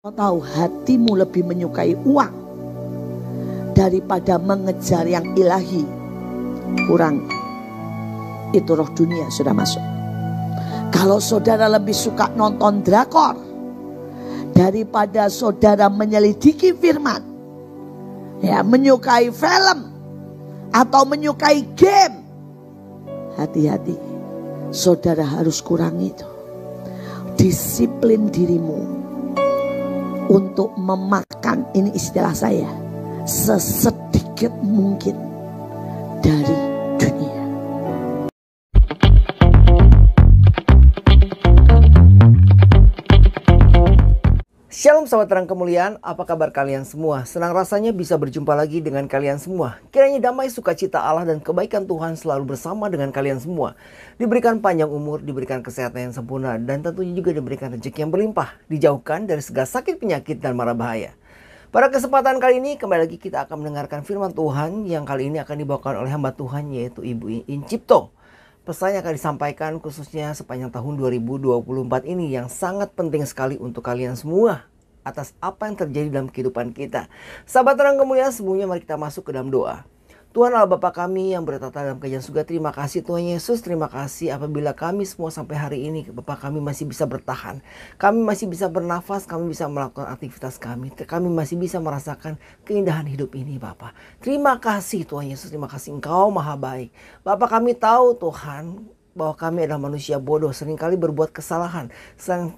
Kau tahu hatimu lebih menyukai uang daripada mengejar yang ilahi. Kurang. Itu roh dunia sudah masuk. Kalau saudara lebih suka nonton drakor daripada saudara menyelidiki firman, ya, menyukai film atau menyukai game, hati-hati. Saudara harus kurangi itu. Disiplin dirimu untuk memakan, ini istilah saya, sesedikit mungkin dari dunia. Shalom sahabat terang kemuliaan, apa kabar kalian semua? Senang rasanya bisa berjumpa lagi dengan kalian semua. Kiranya damai sukacita Allah dan kebaikan Tuhan selalu bersama dengan kalian semua. Diberikan panjang umur, diberikan kesehatan yang sempurna, dan tentunya juga diberikan rezeki yang berlimpah. Dijauhkan dari segala sakit, penyakit, dan mara bahaya. Pada kesempatan kali ini kembali lagi kita akan mendengarkan firman Tuhan yang kali ini akan dibawakan oleh hamba Tuhan, yaitu Ibu Incipto. Pesan yang akan disampaikan khususnya sepanjang tahun 2024 ini yang sangat penting sekali untuk kalian semua atas apa yang terjadi dalam kehidupan kita. Sahabat terang kemuliaan, sebelumnya mari kita masuk ke dalam doa. Tuhan Allah Bapa kami yang bertata dalam kerajaan surga, terima kasih Tuhan Yesus, terima kasih apabila kami semua sampai hari ini Bapa kami masih bisa bertahan. Kami masih bisa bernafas, kami bisa melakukan aktivitas kami masih bisa merasakan keindahan hidup ini Bapa. Terima kasih Tuhan Yesus, terima kasih Engkau maha baik. Bapa kami tahu Tuhan bahwa kami adalah manusia bodoh, seringkali berbuat kesalahan,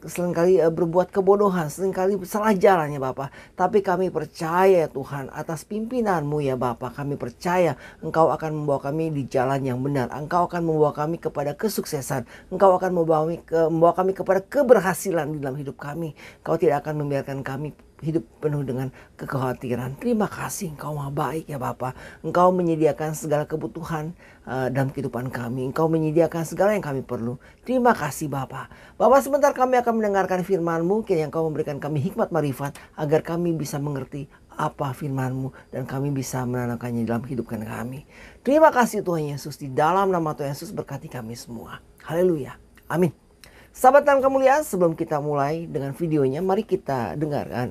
seringkali berbuat kebodohan, seringkali salah jalan ya Bapa. Tapi kami percaya Tuhan atas pimpinan-Mu ya Bapa. Kami percaya Engkau akan membawa kami di jalan yang benar. Engkau akan membawa kami kepada kesuksesan. Engkau akan membawa kami kepada keberhasilan di dalam hidup kami. Engkau tidak akan membiarkan kami hidup penuh dengan kekhawatiran. Terima kasih Engkau maha baik ya Bapa. Engkau menyediakan segala kebutuhan dalam kehidupan kami. Engkau menyediakan segala yang kami perlu. Terima kasih Bapa. Bapa, sebentar kami akan mendengarkan firman-Mu. Kiranya Engkau memberikan kami hikmat marifat agar kami bisa mengerti apa firman-Mu dan kami bisa menanamkannya dalam hidup kami. Terima kasih Tuhan Yesus. Di dalam nama Tuhan Yesus berkati kami semua. Haleluya. Amin. Sahabat dalam kemuliaan, sebelum kita mulai dengan videonya, mari kita dengarkan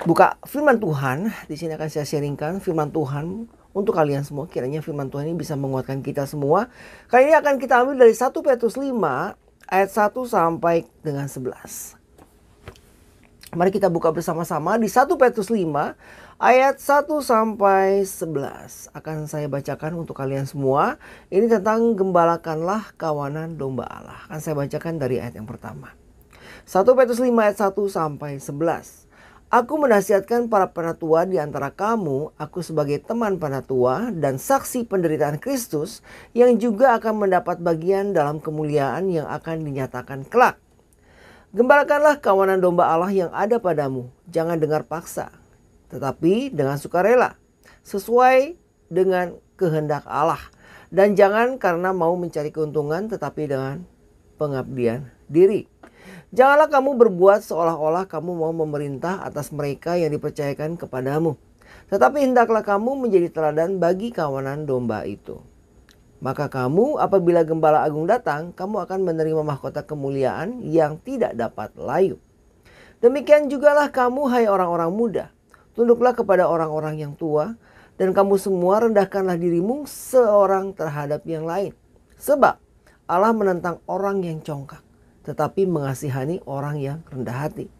buka firman Tuhan. Di sini akan saya sharingkan firman Tuhan untuk kalian semua. Kiranya firman Tuhan ini bisa menguatkan kita semua. Kali ini akan kita ambil dari 1 Petrus 5 ayat 1 sampai dengan 11. Mari kita buka bersama-sama di 1 Petrus 5 ayat 1 sampai 11. Akan saya bacakan untuk kalian semua. Ini tentang gembalakanlah kawanan domba Allah. Akan saya bacakan dari ayat yang pertama. 1 Petrus 5 ayat 1 sampai 11. Aku menasihatkan para penatua di antara kamu, aku sebagai teman penatua dan saksi penderitaan Kristus yang juga akan mendapat bagian dalam kemuliaan yang akan dinyatakan kelak. Gembalakanlah kawanan domba Allah yang ada padamu. Jangan dengar paksa, tetapi dengan sukarela, sesuai dengan kehendak Allah. Dan jangan karena mau mencari keuntungan, tetapi dengan pengabdian diri. Janganlah kamu berbuat seolah-olah kamu mau memerintah atas mereka yang dipercayakan kepadamu. Tetapi hendaklah kamu menjadi teladan bagi kawanan domba itu. Maka kamu apabila gembala agung datang, kamu akan menerima mahkota kemuliaan yang tidak dapat layu. Demikian jugalah kamu, hai orang-orang muda. Tunduklah kepada orang-orang yang tua, dan kamu semua rendahkanlah dirimu seorang terhadap yang lain. Sebab Allah menentang orang yang congkak, tetapi mengasihani orang yang rendah hati.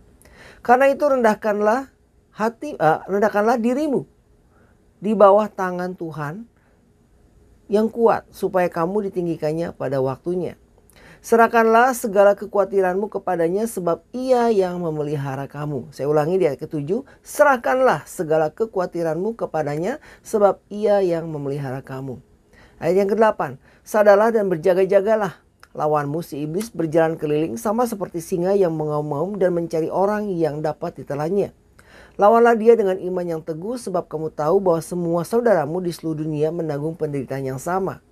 Karena itu rendahkanlah dirimu di bawah tangan Tuhan yang kuat, supaya kamu ditinggikannya pada waktunya. Serahkanlah segala kekhawatiranmu kepadanya, sebab Ia yang memelihara kamu. Saya ulangi di ayat ke-7. Serahkanlah segala kekhawatiranmu kepadanya, sebab Ia yang memelihara kamu. Ayat yang ke-8. Sadarlah dan berjaga-jagalah. Lawanmu si iblis berjalan keliling sama seperti singa yang mengaum-ngaum dan mencari orang yang dapat ditelannya. Lawanlah dia dengan iman yang teguh, sebab kamu tahu bahwa semua saudaramu di seluruh dunia menanggung penderitaan yang sama.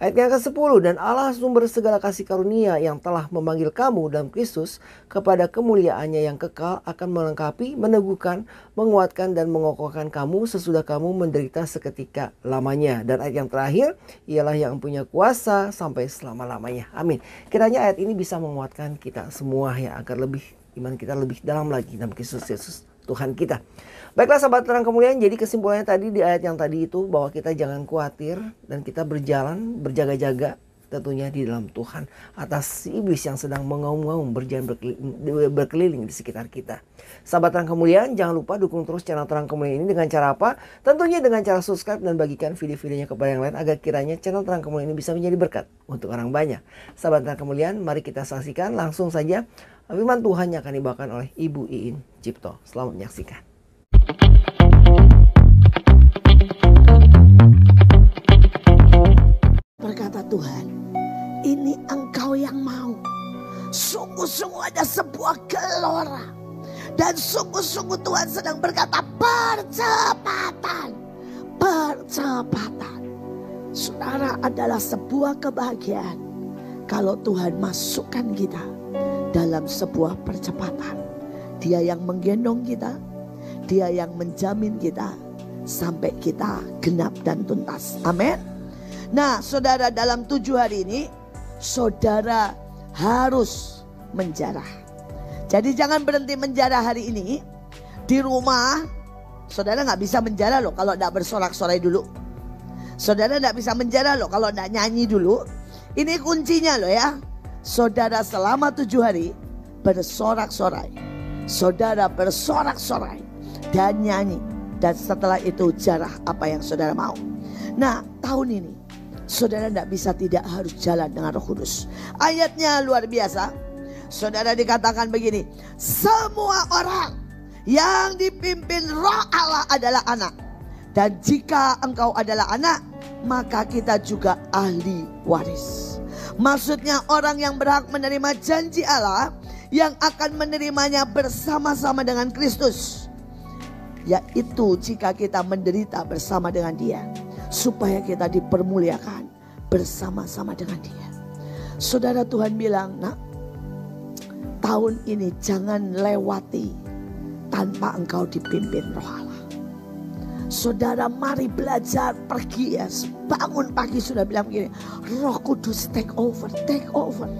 Ayat yang ke-10. Dan Allah sumber segala kasih karunia yang telah memanggil kamu dalam Kristus kepada kemuliaannya yang kekal akan melengkapi, meneguhkan, menguatkan dan mengokohkan kamu sesudah kamu menderita seketika lamanya. Dan ayat yang terakhir, ialah yang punya kuasa sampai selama-lamanya. Amin. Kiranya ayat ini bisa menguatkan kita semua ya, agar lebih iman kita lebih dalam lagi dalam Kristus Yesus Tuhan kita. Baiklah sahabat terang kemuliaan, jadi kesimpulannya tadi di ayat yang tadi itu bahwa kita jangan khawatir dan kita berjalan berjaga-jaga tentunya di dalam Tuhan atas iblis yang sedang mengaum-ngaum berjalan berkeliling di sekitar kita. Sahabat terang kemuliaan, jangan lupa dukung terus channel terang kemuliaan ini dengan cara apa? Tentunya dengan cara subscribe dan bagikan video-videonya kepada yang lain agar kiranya channel terang kemuliaan ini bisa menjadi berkat untuk orang banyak. Sahabat terang kemuliaan, mari kita saksikan langsung saja firman Tuhan yang akan dibawakan oleh Ibu Iin Cipto. Selamat menyaksikan. Berkata Tuhan, ini engkau yang mau. Sungguh-sungguh ada sebuah gelora. Dan sungguh-sungguh Tuhan sedang berkata percepatan. Percepatan. Saudara, adalah sebuah kebahagiaan kalau Tuhan masukkan kita dalam sebuah percepatan. Dia yang menggendong kita, Dia yang menjamin kita sampai kita genap dan tuntas. Amin. Nah saudara, dalam 7 hari ini saudara harus menjarah. Jadi jangan berhenti menjarah hari ini. Di rumah saudara gak bisa menjarah loh kalau gak bersorak-sorai dulu. Saudara gak bisa menjarah loh kalau gak nyanyi dulu. Ini kuncinya loh ya. Saudara selama 7 hari bersorak-sorai. Saudara bersorak-sorai dan nyanyi. Dan setelah itu jarah apa yang saudara mau. Nah tahun ini saudara tidak bisa tidak harus jalan dengan Roh Kudus. Ayatnya luar biasa. Saudara dikatakan begini, semua orang yang dipimpin Roh Allah adalah anak. Dan jika engkau adalah anak, maka kita juga ahli waris. Maksudnya orang yang berhak menerima janji Allah, yang akan menerimanya bersama-sama dengan Kristus. Yaitu jika kita menderita bersama dengan Dia, supaya kita dipermuliakan bersama-sama dengan Dia. Saudara, Tuhan bilang, nak, tahun ini jangan lewati tanpa engkau dipimpin Roh Allah. Saudara, mari belajar pergi ya. Bangun pagi sudah bilang begini, Roh Kudus take over, take over.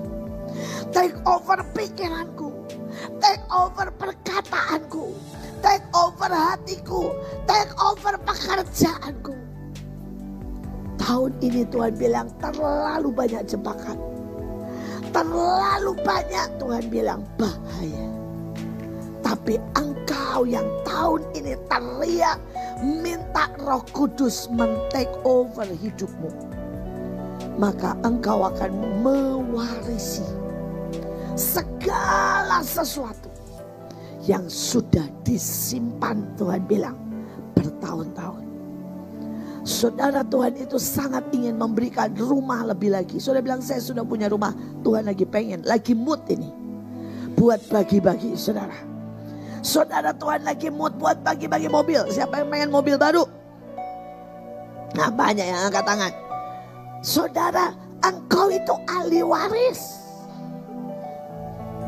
Take over pikiranku, take over perkataanku, take over hatiku, take over pekerjaanku. Tahun ini Tuhan bilang terlalu banyak jebakan. Terlalu banyak Tuhan bilang bahaya. Tapi engkau yang tahun ini teriak minta Roh Kudus men-take over hidupmu, maka engkau akan mewarisi segala sesuatu yang sudah disimpan Tuhan bilang bertahun-tahun. Saudara, Tuhan itu sangat ingin memberikan rumah lebih lagi. Saudara bilang, saya sudah punya rumah. Tuhan lagi pengen, lagi mood ini buat bagi-bagi saudara. Saudara, Tuhan lagi mood buat bagi-bagi mobil. Siapa yang pengen mobil baru? Nah, banyak yang angkat tangan. Saudara, engkau itu ahli waris.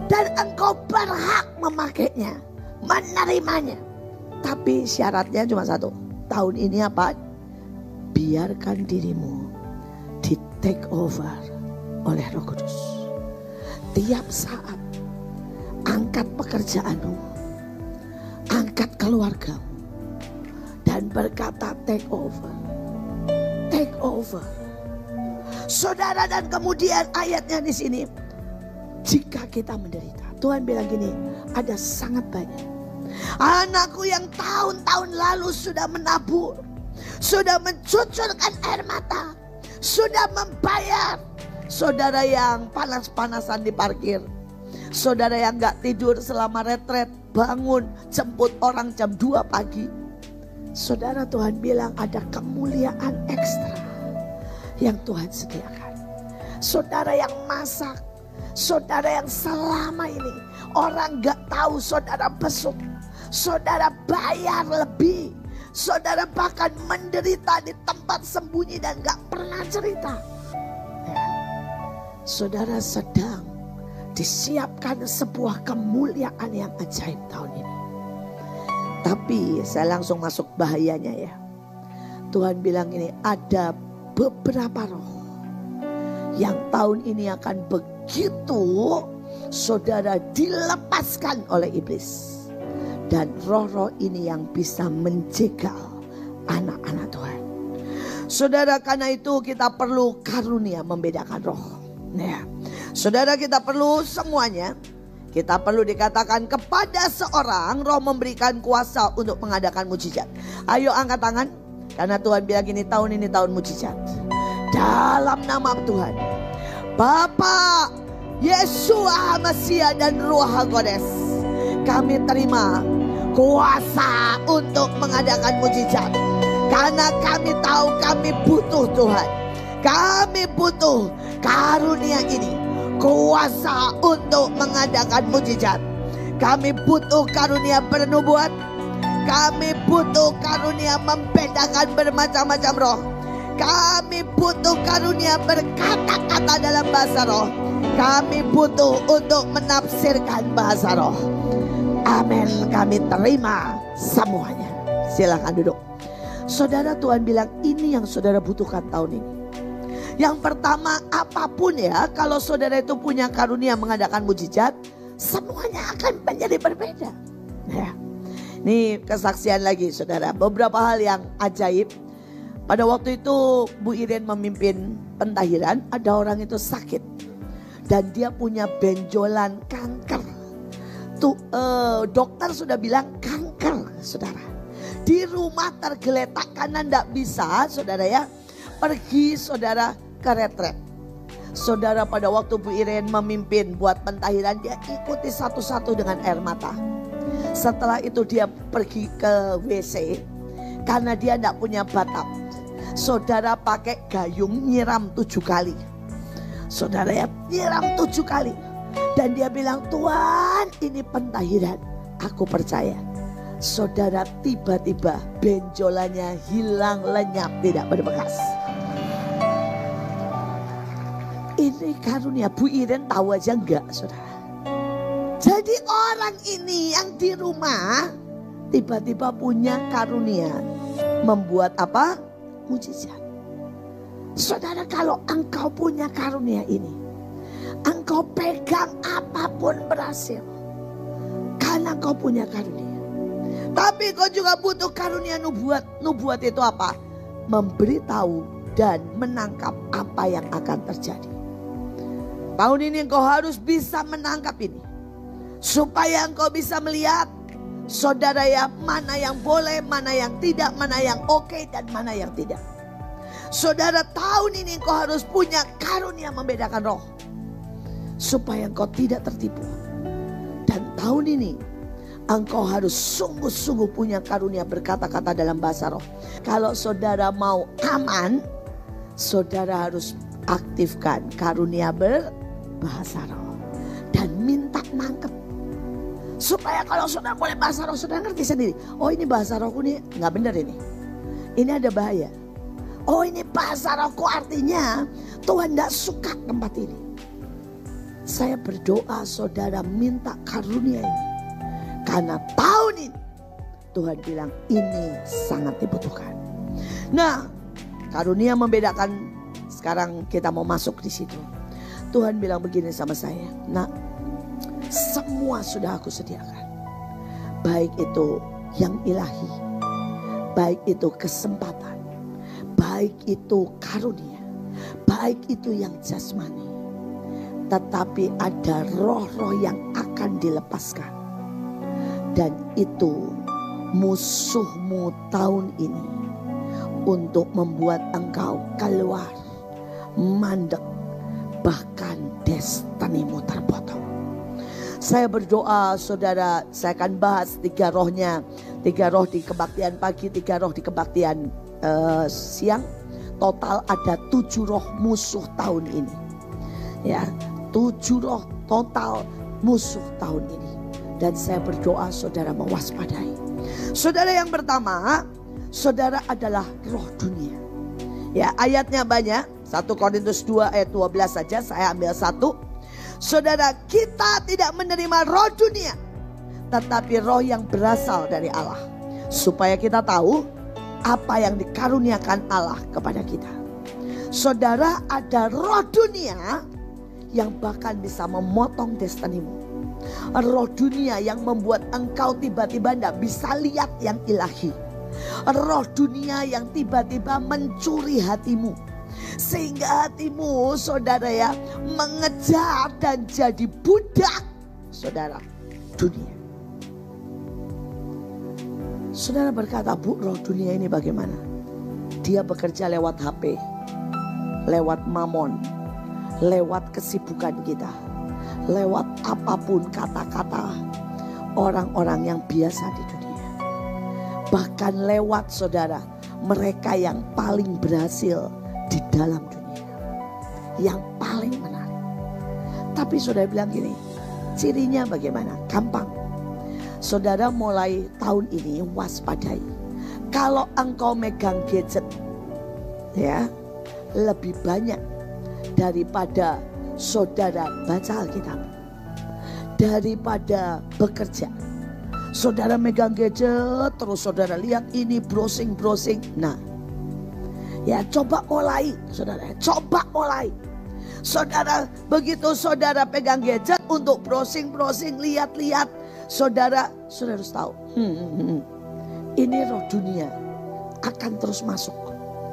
Dan engkau berhak memakainya, menerimanya. Tapi syaratnya cuma satu. Tahun ini apa? Biarkan dirimu di take over oleh Roh Kudus. Tiap saat angkat pekerjaanmu, angkat keluargamu, dan berkata take over, take over. Saudara, dan kemudian ayatnya di sini, jika kita menderita, Tuhan bilang gini, ada sangat banyak anakku yang tahun-tahun lalu sudah menabur, sudah mencucurkan air mata, sudah membayar. Saudara yang panas-panasan di parkir, saudara yang gak tidur selama retret, bangun jemput orang jam 2 pagi. Saudara, Tuhan bilang ada kemuliaan ekstra yang Tuhan sediakan. Saudara yang masak, saudara yang selama ini orang gak tahu saudara besuk, saudara bayar lebih. Saudara bahkan menderita di tempat sembunyi dan gak pernah cerita. Ya. Saudara sedang disiapkan sebuah kemuliaan yang ajaib tahun ini. Tapi saya langsung masuk bahayanya ya. Tuhan bilang ini, ada beberapa roh yang tahun ini akan begitu saudara dilepaskan oleh iblis. Dan roh-roh ini yang bisa menjegal anak-anak Tuhan. Saudara, karena itu kita perlu karunia membedakan roh. Ya. Saudara, kita perlu semuanya. Kita perlu dikatakan kepada seorang roh memberikan kuasa untuk mengadakan mujizat. Ayo angkat tangan. Karena Tuhan bilang gini, tahun ini tahun mujizat. Dalam nama Tuhan. Bapa, Yesua Mesias dan Ruh HaKodes, kami terima kuasa untuk mengadakan mujizat. Karena kami tahu kami butuh Tuhan. Kami butuh karunia ini. Kuasa untuk mengadakan mujizat. Kami butuh karunia bernubuat. Kami butuh karunia membedakan bermacam-macam roh. Kami butuh karunia berkata-kata dalam bahasa roh. Kami butuh untuk menafsirkan bahasa roh. Amin, kami terima semuanya. Silakan duduk. Saudara, Tuhan bilang ini yang saudara butuhkan tahun ini. Yang pertama, apapun ya, kalau saudara itu punya karunia mengadakan mujizat, semuanya akan menjadi berbeda. Ya. Ini kesaksian lagi saudara, beberapa hal yang ajaib. Pada waktu itu Bu Iren memimpin pentahiran, ada orang itu sakit. Dan dia punya benjolan kanker. Dokter sudah bilang kanker saudara. Di rumah tergeletak karena tidak bisa saudara ya, pergi saudara ke retret. Saudara, pada waktu Bu Iren memimpin buat pentahiran, dia ikuti satu-satu dengan air mata. Setelah itu dia pergi ke WC karena dia tidak punya batap. Saudara pakai gayung nyiram 7 kali. Saudara ya, nyiram 7 kali. Dan dia bilang, Tuhan ini pentahiran, aku percaya. Saudara, tiba-tiba benjolannya hilang lenyap, tidak berbekas. Ini karunia. Bu Iren tahu aja enggak saudara. Jadi orang ini yang di rumah tiba-tiba punya karunia membuat apa? Mujizat. Saudara, kalau engkau punya karunia ini, engkau pegang apapun berhasil. Karena engkau punya karunia. Tapi kau juga butuh karunia nubuat. Nubuat itu apa? Memberitahu dan menangkap apa yang akan terjadi. Tahun ini engkau harus bisa menangkap ini. Supaya engkau bisa melihat, saudara ya, mana yang boleh, mana yang tidak, mana yang oke, dan mana yang tidak. Saudara, tahun ini engkau harus punya karunia membedakan roh. Supaya engkau tidak tertipu. Dan tahun ini engkau harus sungguh-sungguh punya karunia berkata-kata dalam bahasa roh. Kalau saudara mau aman, saudara harus aktifkan karunia berbahasa roh. Dan minta nangkep. Supaya kalau saudara boleh bahasa roh, saudara ngerti sendiri. Oh, ini bahasa rohku nih gak benar ini. Ini ada bahaya. Oh, ini bahasa rohku, artinya Tuhan gak suka tempat ini. Saya berdoa saudara minta karunia ini. Karena tahun ini Tuhan bilang ini sangat dibutuhkan. Nah, karunia membedakan, sekarang kita mau masuk di situ. Tuhan bilang begini sama saya, nak, semua sudah aku sediakan. Baik itu yang ilahi, baik itu kesempatan, baik itu karunia, baik itu yang jasmani. Tetapi ada roh-roh yang akan dilepaskan. Dan itu musuhmu tahun ini untuk membuat engkau keluar, mandek, bahkan destinimu terpotong. Saya berdoa saudara, saya akan bahas 3 rohnya. 3 roh di kebaktian pagi, 3 roh di kebaktian siang. Total ada 7 roh musuh tahun ini. Ya, 7 roh total musuh tahun ini. Dan saya berdoa saudara mewaspadai. Saudara, yang pertama, saudara adalah roh dunia. Ya, ayatnya banyak. 1 Korintus 2 ayat 12 saja, saya ambil 1. Saudara, kita tidak menerima roh dunia, tetapi roh yang berasal dari Allah. Supaya kita tahu apa yang dikaruniakan Allah kepada kita. Saudara, ada roh dunia yang bahkan bisa memotong destinimu. Roh dunia yang membuat engkau tiba-tiba tidak bisa lihat yang ilahi. Roh dunia yang tiba-tiba mencuri hatimu. Sehingga hatimu, saudara ya, mengejar dan jadi budak, saudara, dunia. Saudara berkata, Bu, roh dunia ini bagaimana? Dia bekerja lewat HP, lewat mamon, lewat kesibukan kita, lewat apapun kata-kata orang-orang yang biasa di dunia. Bahkan lewat, saudara, mereka yang paling berhasil di dalam dunia, yang paling menarik. Tapi saudara bilang gini, cirinya bagaimana? Gampang. Saudara mulai tahun ini waspadai. Kalau engkau megang gadget, ya, lebih banyak daripada saudara baca Alkitab, daripada bekerja. Saudara megang gadget, terus saudara lihat ini, browsing. Nah, ya coba mulai, saudara. Coba mulai. Saudara, begitu saudara pegang gadget untuk browsing, lihat-lihat. Saudara harus tahu. Ini roh dunia akan terus masuk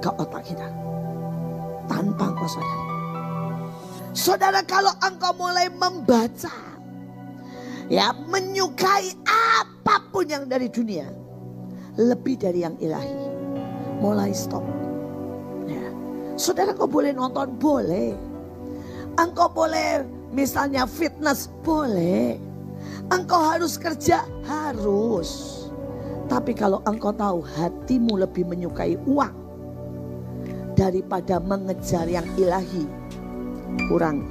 ke otak kita. Tanpa engkau sadari. Saudara, kalau engkau mulai membaca, ya, menyukai apapun yang dari dunia, lebih dari yang ilahi, mulai stop. Ya. Saudara, kau boleh nonton, boleh. Engkau boleh misalnya fitness, boleh. Engkau harus kerja, harus. Tapi kalau engkau tahu hatimu lebih menyukai uang daripada mengejar yang ilahi, kurang.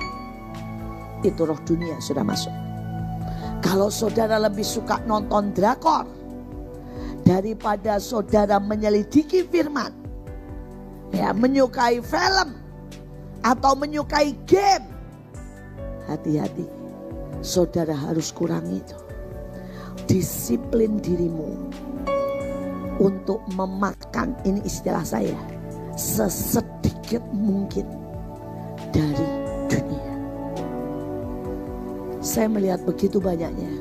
Itu roh dunia sudah masuk. Kalau saudara lebih suka nonton drakor daripada saudara menyelidiki firman, ya, menyukai film atau menyukai game, hati-hati. Saudara harus kurangi itu. Disiplin dirimu untuk memakan, ini istilah saya, sesedikit mungkin dari dunia. Saya melihat begitu banyaknya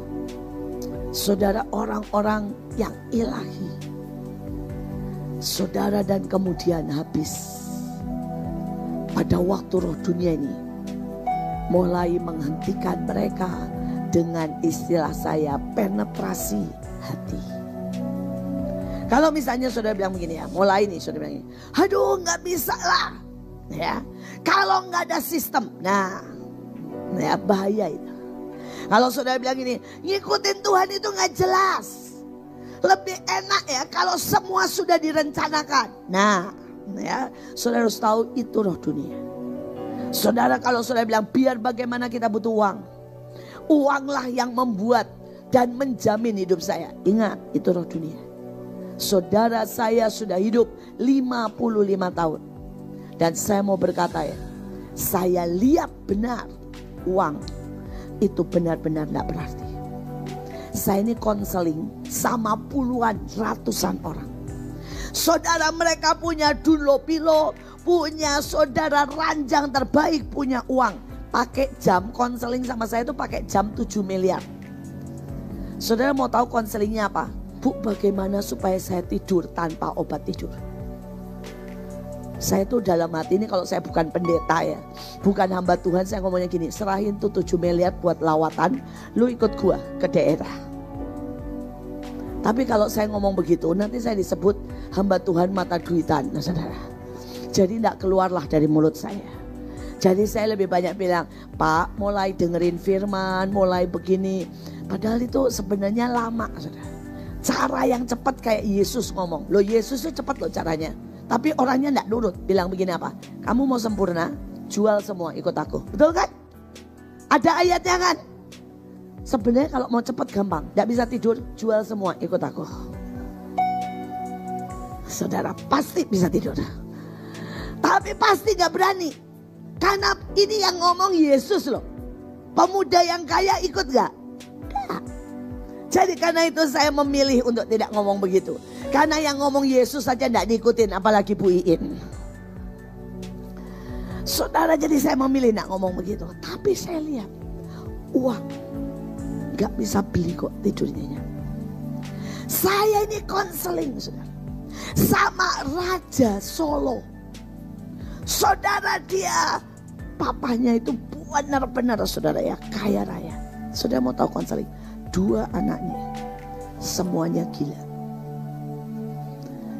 saudara, orang-orang yang ilahi, saudara, dan kemudian habis pada waktu roh dunia ini mulai menghentikan mereka dengan istilah saya, penetrasi hati. Kalau misalnya saudara bilang begini, ya, mulai nih saudara bilang ini, aduh nggak bisa lah, ya, kalau nggak ada sistem, nah, ya, bahaya itu. Kalau saudara bilang gini, ngikutin Tuhan itu nggak jelas, lebih enak ya kalau semua sudah direncanakan. Nah, ya, saudara harus tahu itu roh dunia. Saudara, kalau saudara bilang biar bagaimana kita butuh uang, uanglah yang membuat dan menjamin hidup saya. Ingat, itu roh dunia. Saudara, saya sudah hidup 55 tahun. Dan saya mau berkata, ya, saya lihat benar uang itu benar-benar tidak berarti. Saya ini konseling sama puluhan, ratusan orang. Saudara, mereka punya Dunlopilo, punya saudara ranjang terbaik, punya uang. Pakai jam konseling sama saya itu pakai jam 7 miliar. Saudara mau tahu konselingnya apa? Bu, bagaimana supaya saya tidur tanpa obat tidur? Saya tuh dalam hati ini, kalau saya bukan pendeta, ya, bukan hamba Tuhan, saya ngomongnya gini, serahin tuh 7 miliar buat lawatan, lu ikut gua ke daerah. Tapi kalau saya ngomong begitu, nanti saya disebut hamba Tuhan mata duitan, nah, saudara. Jadi tidak keluarlah dari mulut saya. Jadi saya lebih banyak bilang, Pak, mulai dengerin firman, mulai begini. Padahal itu sebenarnya lama, saudara. Cara yang cepat kayak Yesus ngomong. Loh, Yesus itu cepat loh caranya. Tapi orangnya tidak nurut. Bilang begini apa? Kamu mau sempurna? Jual semua, ikut aku. Betul kan? Ada ayatnya kan? Sebenarnya kalau mau cepat gampang. Tidak bisa tidur, jual semua, ikut aku. Saudara pasti bisa tidur. Tapi pasti gak berani. Karena ini yang ngomong Yesus loh. Pemuda yang kaya ikut gak? Gak. Jadi karena itu saya memilih untuk tidak ngomong begitu. Karena yang ngomong Yesus saja tidak diikutin, apalagi Bu Iin. Saudara, jadi saya memilih nak ngomong begitu. Tapi saya lihat uang gak bisa beli kok tidurnya. Saya ini konseling saudara sama Raja Solo. Saudara, dia papanya itu benar-benar saudara ya kaya raya. Saudara mau tahu konseling? 2 anaknya semuanya gila.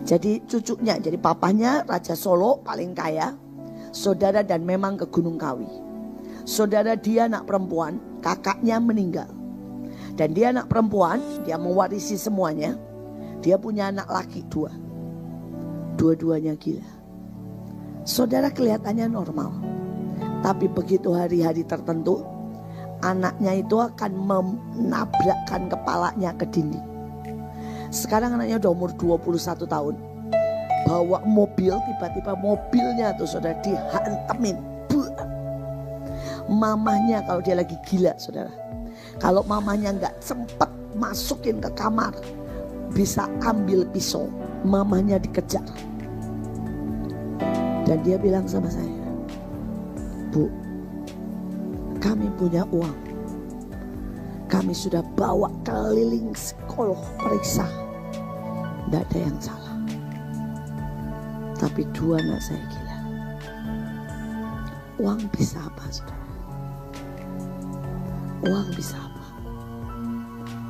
Jadi cucunya, jadi papanya Raja Solo paling kaya. Saudara, dan memang ke Gunung Kawi. Saudara, dia anak perempuan, kakaknya meninggal. Dan dia anak perempuan, dia mewarisi semuanya. Dia punya anak laki 2. Dua-duanya gila. Saudara, kelihatannya normal. Tapi begitu hari-hari tertentu, anaknya itu akan menabrakkan kepalanya ke dinding. Sekarang anaknya udah umur 21 tahun. Bawa mobil, tiba-tiba mobilnya tuh saudara dihantemin. Mamahnya kalau dia lagi gila saudara, kalau mamahnya nggak sempet masukin ke kamar, bisa ambil pisau, mamahnya dikejar. Dan dia bilang sama saya, Bu, kami punya uang. Kami sudah bawa keliling psikolog periksa. Tidak ada yang salah. Tapi 2 anak saya gila. Uang bisa apa saudara? Uang bisa apa?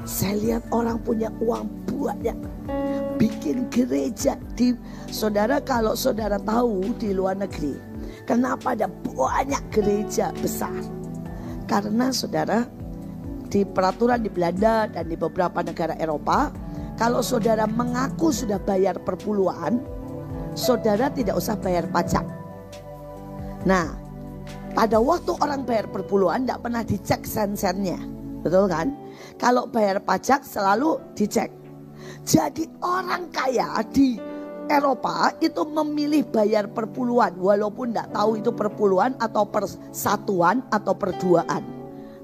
Saya lihat orang punya uang banyak, bikin gereja di saudara. Kalau saudara tahu di luar negeri, kenapa ada banyak gereja besar? Karena saudara, di peraturan di Belanda dan di beberapa negara Eropa, kalau saudara mengaku sudah bayar perpuluhan, saudara tidak usah bayar pajak. Nah, pada waktu orang bayar perpuluhan tidak pernah dicek sen-sennya, betul kan? Kalau bayar pajak selalu dicek. Jadi orang kaya di Eropa itu memilih bayar perpuluhan, walaupun tidak tahu itu perpuluhan atau persatuan atau perduaan.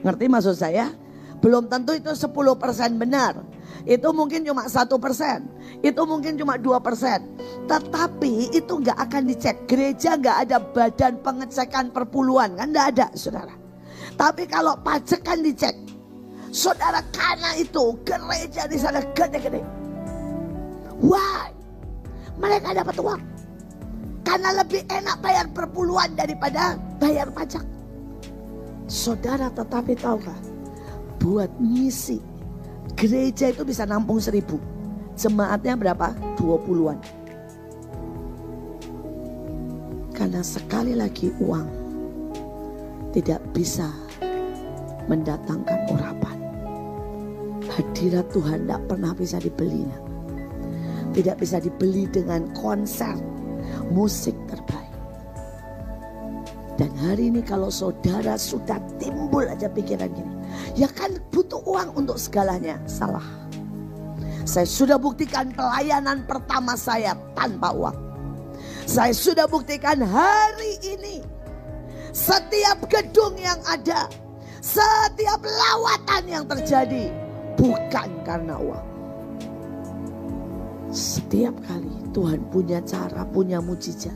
Ngerti maksud saya? Belum tentu itu 10% benar. Itu mungkin cuma 1%. Itu mungkin cuma 2%. Tetapi itu nggak akan dicek. Gereja nggak ada badan pengecekan perpuluhan, kan nggak ada saudara. Tapi kalau pajak kan dicek. Saudara, karena itu gereja di sana gede-gede. Why? Mereka dapat uang. Karena lebih enak bayar perpuluhan daripada bayar pajak. Saudara, tetapi tahukah, buat misi gereja itu bisa nampung 1000. Jemaatnya berapa? 20-an. Karena sekali lagi uang tidak bisa mendatangkan urapan. Hadirat Tuhan tidak pernah bisa dibeli. Tidak bisa dibeli dengan konser musik terbaik. Dan hari ini kalau saudara sudah timbul aja pikiran gini, ya kan butuh uang untuk segalanya. Salah. Saya sudah buktikan pelayanan pertama saya tanpa uang. Saya sudah buktikan hari ini setiap gedung yang ada, setiap lawatan yang terjadi bukan karena uang. Setiap kali Tuhan punya cara, punya mujizat.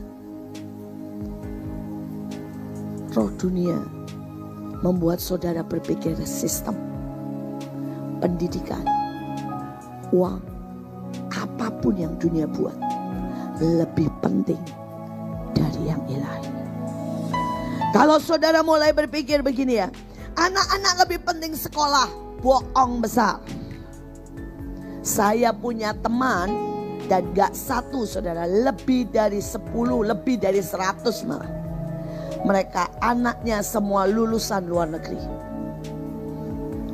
Roh dunia membuat saudara berpikir sistem, pendidikan, uang, apapun yang dunia buat lebih penting dari yang ilahi. Kalau saudara mulai berpikir begini ya, anak-anak lebih penting sekolah, bohong besar. Saya punya teman dan gak satu saudara, lebih dari 10, lebih dari 100 malah. Mereka anaknya semua lulusan luar negeri.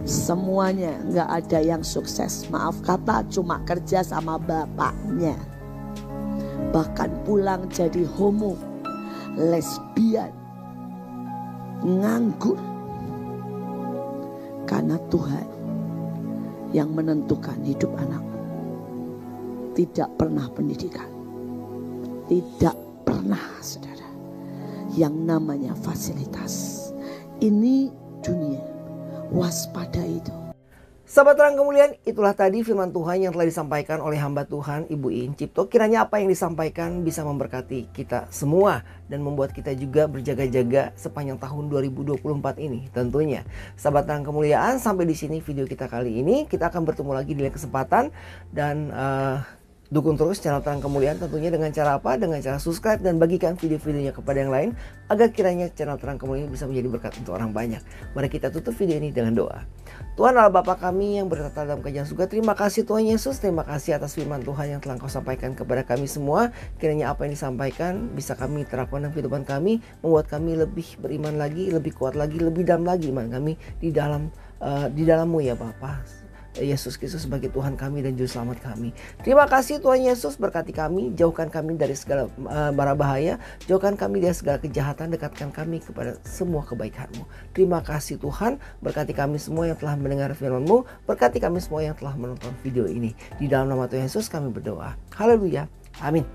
Semuanya gak ada yang sukses. Maaf kata, cuma kerja sama bapaknya. Bahkan pulang jadi homo, lesbian, nganggur. Karena Tuhan yang menentukan hidup anakmu. Tidak pernah pendidikan. Tidak pernah saudara yang namanya fasilitas. Ini dunia. Waspada itu. Sahabat terang kemuliaan, itulah tadi firman Tuhan yang telah disampaikan oleh hamba Tuhan Ibu Iin Cipto. Kiranya apa yang disampaikan bisa memberkati kita semua dan membuat kita juga berjaga-jaga sepanjang tahun 2024 ini tentunya. Sahabat terang kemuliaan, sampai di sini video kita kali ini. Kita akan bertemu lagi di lain kesempatan dan dukung terus channel Terang Kemuliaan tentunya dengan cara apa? Dengan cara subscribe dan bagikan video-videonya kepada yang lain agar kiranya channel Terang Kemuliaan bisa menjadi berkat untuk orang banyak. Mari kita tutup video ini dengan doa. Tuhan Allah Bapa kami yang bertata dalam kerajaan surga, terima kasih Tuhan Yesus, terima kasih atas firman Tuhan yang telah Engkau sampaikan kepada kami semua. Kiranya apa yang disampaikan bisa kami terapkan dalam kehidupan kami, membuat kami lebih beriman lagi, lebih kuat lagi, lebih dalam lagi iman kami di dalam-Mu ya Bapa. Yesus Kristus sebagai Tuhan kami dan Juru Selamat kami. Terima kasih Tuhan Yesus, berkati kami, jauhkan kami dari segala mara bahaya, jauhkan kami dari segala kejahatan, dekatkan kami kepada semua kebaikan-Mu. Terima kasih Tuhan, berkati kami semua yang telah mendengar firman-Mu, berkati kami semua yang telah menonton video ini. Di dalam nama Tuhan Yesus kami berdoa. Haleluya. Amin.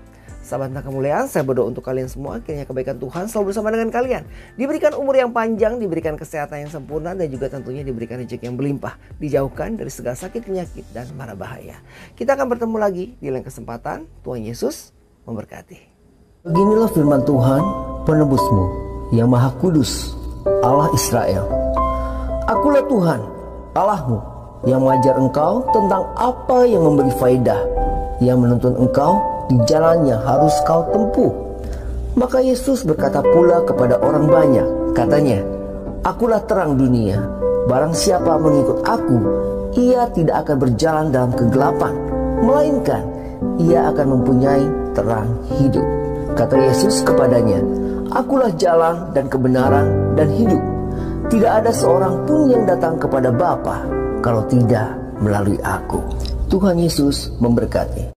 Sahabat Terang Kemuliaan, saya berdoa untuk kalian semua, kiranya kebaikan Tuhan selalu bersama dengan kalian. Diberikan umur yang panjang, diberikan kesehatan yang sempurna, dan juga tentunya diberikan rezeki yang berlimpah. Dijauhkan dari segala sakit, penyakit, dan mara bahaya. Kita akan bertemu lagi di lain kesempatan. Tuhan Yesus memberkati. Beginilah firman Tuhan, penebusmu, yang maha kudus, Allah Israel. Akulah Tuhan, Allahmu, yang mengajar engkau tentang apa yang memberi faedah, yang menuntun engkau di jalan yang harus kau tempuh. Maka Yesus berkata pula kepada orang banyak, katanya, akulah terang dunia. Barang siapa mengikut aku, ia tidak akan berjalan dalam kegelapan, melainkan ia akan mempunyai terang hidup. Kata Yesus kepadanya, akulah jalan dan kebenaran dan hidup. Tidak ada seorang pun yang datang kepada Bapa kalau tidak melalui aku. Tuhan Yesus memberkati.